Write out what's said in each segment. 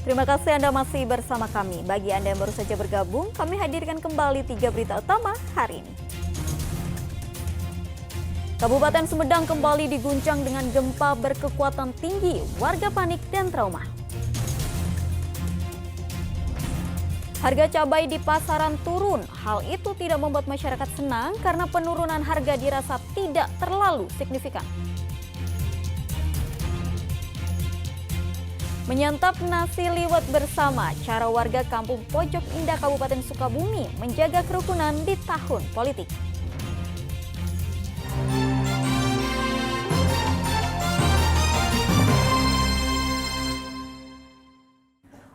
Terima kasih Anda masih bersama kami. Bagi Anda yang baru saja bergabung, kami hadirkan kembali 3 berita utama hari ini. Kabupaten Sumedang kembali diguncang dengan gempa berkekuatan tinggi, warga panik dan trauma. Harga cabai di pasaran turun, hal itu tidak membuat masyarakat senang karena penurunan harga dirasa tidak terlalu signifikan. Menyantap nasi liwet bersama, cara warga Kampung Pojok Indah Kabupaten Sukabumi menjaga kerukunan di tahun politik.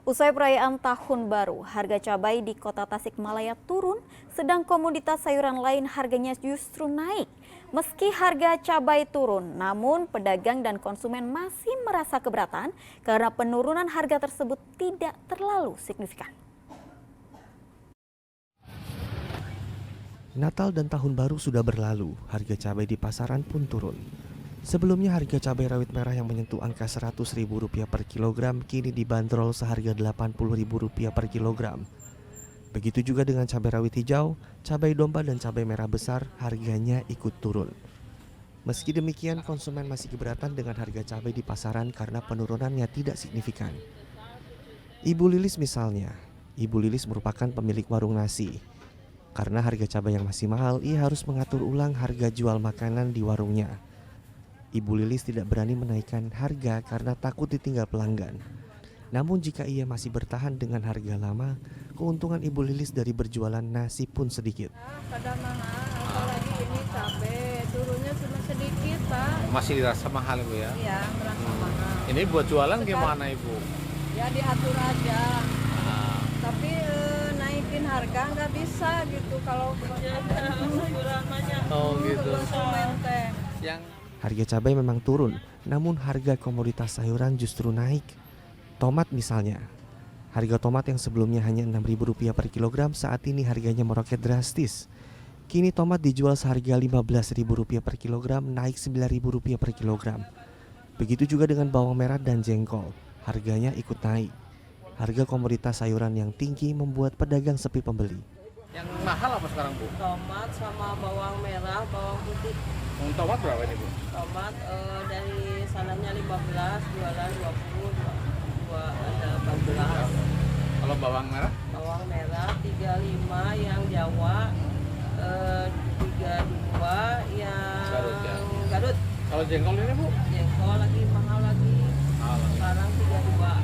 Usai perayaan Tahun Baru, harga cabai di Kota Tasikmalaya turun, sedang komoditas sayuran lain harganya justru naik. Meski harga cabai turun, namun pedagang dan konsumen masih merasa keberatan karena penurunan harga tersebut tidak terlalu signifikan. Natal dan Tahun Baru sudah berlalu, harga cabai di pasaran pun turun. Sebelumnya harga cabai rawit merah yang menyentuh angka Rp100.000 per kilogram kini dibanderol seharga Rp80.000 per kilogram. Begitu juga dengan cabai rawit hijau, cabai domba dan cabai merah besar harganya ikut turun. Meski demikian konsumen masih keberatan dengan harga cabai di pasaran karena penurunannya tidak signifikan. Ibu Lilis misalnya, Ibu Lilis merupakan pemilik warung nasi. Karena harga cabai yang masih mahal, ia harus mengatur ulang harga jual makanan di warungnya. Ibu Lilis tidak berani menaikkan harga karena takut ditinggal pelanggan. Namun jika ia masih bertahan dengan harga lama, keuntungan Ibu Lilis dari berjualan nasi pun sedikit. Pada mahal, apalagi ini cabai turunnya cuma sedikit, Pak. Masih dirasa mahal, Bu ya? Iya, merasa mahal. Ini buat jualan gimana, Ibu? Ya diatur aja. Tapi naikin harga nggak bisa gitu kalau sayuran banyak. Oh gitu. Konsumen teh. Harga cabai memang turun, namun harga komoditas sayuran justru naik. Tomat misalnya, harga tomat yang sebelumnya hanya Rp6.000 per kilogram saat ini harganya meroket drastis. Kini tomat dijual seharga Rp15.000 per kilogram, naik Rp9.000 per kilogram. Begitu juga dengan bawang merah dan jengkol, harganya ikut naik. Harga komoditas sayuran yang tinggi membuat pedagang sepi pembeli. Yang mahal apa sekarang, Bu? Tomat sama bawang merah, bawang putih. Tomat berapa ini, Bu? Tomat dari sananya 15, jualan 20, ada 14. Kalau bawang merah? Bawang merah 35 yang Jawa, 32 yang Garut, ya? Garut. Kalau jengkol ini, Bu? Jengkol lagi mahal lagi. Sekarang 32.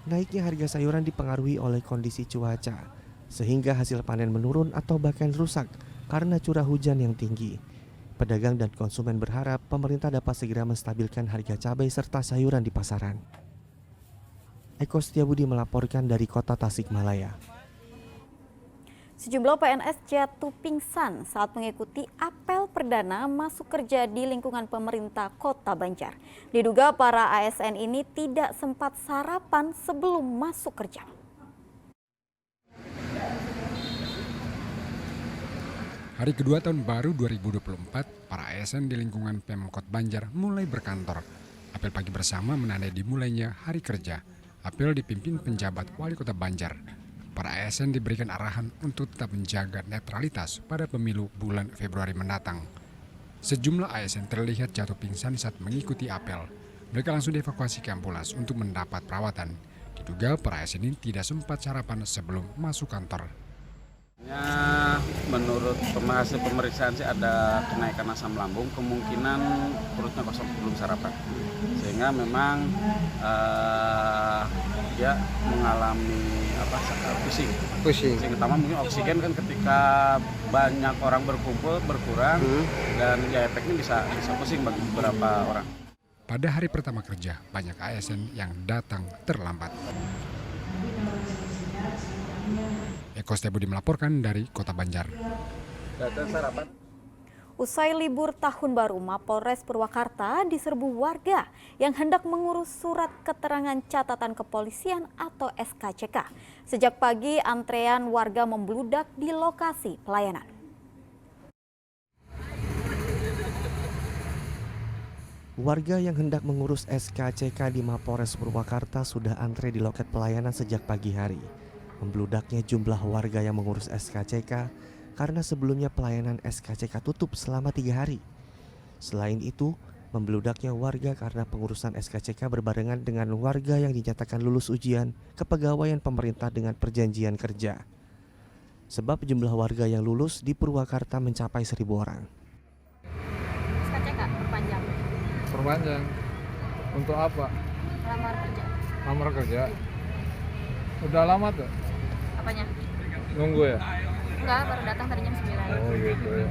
Naiknya harga sayuran dipengaruhi oleh kondisi cuaca, sehingga hasil panen menurun atau bahkan rusak karena curah hujan yang tinggi. Pedagang dan konsumen berharap pemerintah dapat segera menstabilkan harga cabai serta sayuran di pasaran. Eko Setiabudi melaporkan dari Kota Tasikmalaya. Sejumlah PNS jatuh pingsan saat mengikuti apel perdana masuk kerja di lingkungan pemerintah Kota Banjar. Diduga para ASN ini tidak sempat sarapan sebelum masuk kerja. Hari kedua tahun baru 2024, para ASN di lingkungan Pemkot Banjar mulai berkantor. Apel pagi bersama menandai dimulainya hari kerja. Apel dipimpin penjabat Wali Kota Banjar. Para ASN diberikan arahan untuk tetap menjaga netralitas pada pemilu bulan Februari mendatang. Sejumlah ASN terlihat jatuh pingsan saat mengikuti apel. Mereka langsung dievakuasi ke ambulans untuk mendapat perawatan. Diduga para ASN ini tidak sempat sarapan sebelum masuk kantor. Ya, menurut hasil pemeriksaan sih ada kenaikan asam lambung, kemungkinan perutnya kosong belum sarapan, sehingga memang dia mengalami pusing. Pertama mungkin oksigen kan ketika banyak orang berkumpul berkurang dan ya efeknya bisa pusing bagi beberapa orang. Pada hari pertama kerja, banyak ASN yang datang terlambat. Eko Setiabudi melaporkan dari Kota Banjar. Usai libur tahun baru, Mapolres Purwakarta diserbu warga yang hendak mengurus surat keterangan catatan kepolisian atau SKCK. Sejak pagi, antrean warga membludak di lokasi pelayanan. Warga yang hendak mengurus SKCK di Mapores Purwakarta sudah antre di loket pelayanan sejak pagi hari. Membludaknya jumlah warga yang mengurus SKCK karena sebelumnya pelayanan SKCK tutup selama 3 hari. Selain itu, membludaknya warga karena pengurusan SKCK berbarengan dengan warga yang dinyatakan lulus ujian kepegawaian pemerintah dengan perjanjian kerja. Sebab jumlah warga yang lulus di Purwakarta mencapai 1.000 orang. SKCK perpanjang. Perpanjang. Untuk apa? Lamar kerja. Lamar kerja. Udah lama tuh? Apanya? Nunggu ya? Enggak, baru datang tadi jam 9. Oh gitu ya.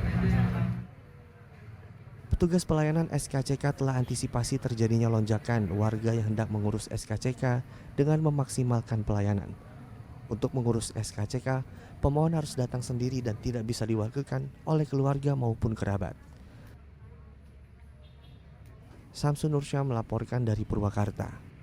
Petugas pelayanan SKCK telah antisipasi terjadinya lonjakan warga yang hendak mengurus SKCK dengan memaksimalkan pelayanan. Untuk mengurus SKCK, pemohon harus datang sendiri dan tidak bisa diwakilkan oleh keluarga maupun kerabat. Samsun Nursyah melaporkan dari Purwakarta.